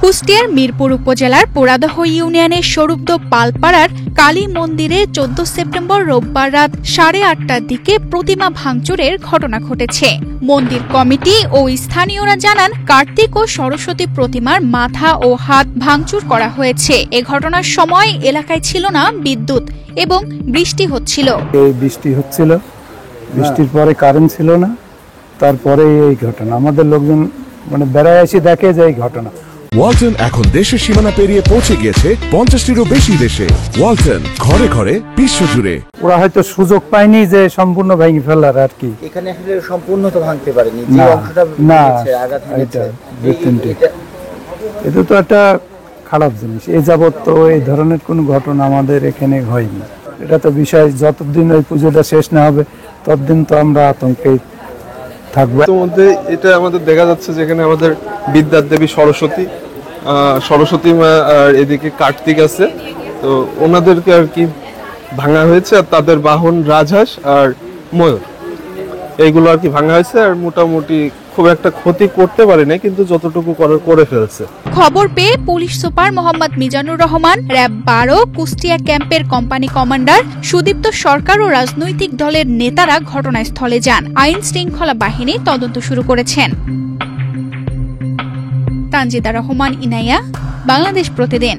কুষ্টিয়ার মিরপুর উপজেলার পোড়াদহ ইউনিয়নের স্বরূপদ পালপাড়ার কালী মন্দিরে 14 সেপ্টেম্বর রোববার রাত 8:30টার দিকে প্রতিমা ভাঙচুরের ঘটনা ঘটেছে। মন্দির কমিটি ও স্থানীয়রা জানান, কার্তিক ও সরস্বতী প্রতিমার মাথা ও হাত ভাঙচুর করা হয়েছে। এ ঘটনার সময় এলাকায় ছিল না বিদ্যুৎ এবং বৃষ্টি হচ্ছিল। বৃষ্টির পরে কারেন্ট ছিল না, তারপরে এই ঘটনা। আমাদের লোকজন বেড়ায় এসে দেখে যে এই ঘটনা। ওয়ালটন এখন দেশের সীমানা পেরিয়ে পৌঁছে গিয়েছে 50টিরও বেশি দেশে। ওয়ালটন, ঘরে ঘরে, বিশ্বজুড়ে। ওরা হয়তো সুযোগ পায়নি যে সম্পূর্ণ ভেঙে ফেলার আর কি। এখানে আসলে সম্পূর্ণ তো ভাঙতে পারেনি, যে অংশটা ভেঙেছে, আঘাত হয়েছে। এটা তো একটা খারাপ জিনিস। এই যাবত তো এই ধরনের কোনো ঘটনা আমাদের এখানে হয়নি। এটা তো বিষয়, যতদিন ওই পুজোটা শেষ না হবে ততদিন তো আমরা আতঙ্কে থাকবো। মধ্যে এটা আমাদের দেখা যাচ্ছে যেখানে আমাদের বিদ্যার দেবী সরস্বতী মা আর এদিকে কার্তিক আছে, তো ওনাদেরকে আর কি ভাঙা হয়েছে। আর তাদের বাহন রাজহাঁস আর ময়ূর, এইগুলো আর কি ভাঙা হয়েছে। আর মোটামুটি খুব একটা ক্ষতি করতে পারে না, কিন্তু যতটুকু করে ফেলছে। খবর পেয়ে police super Mohammad Mizanur Rahman, RAB 12 Kushtia ক্যাম্পের কোম্পানি কমান্ডার সুদীপ্ত সরকার ও রাজনৈতিক দলের নেতারা ঘটনাস্থলে যান। আইন শৃঙ্খলা বাহিনী তদন্ত শুরু করেছেন। তানজিদা রহমান, ইনায়া, বাংলাদেশ প্রতিদিন।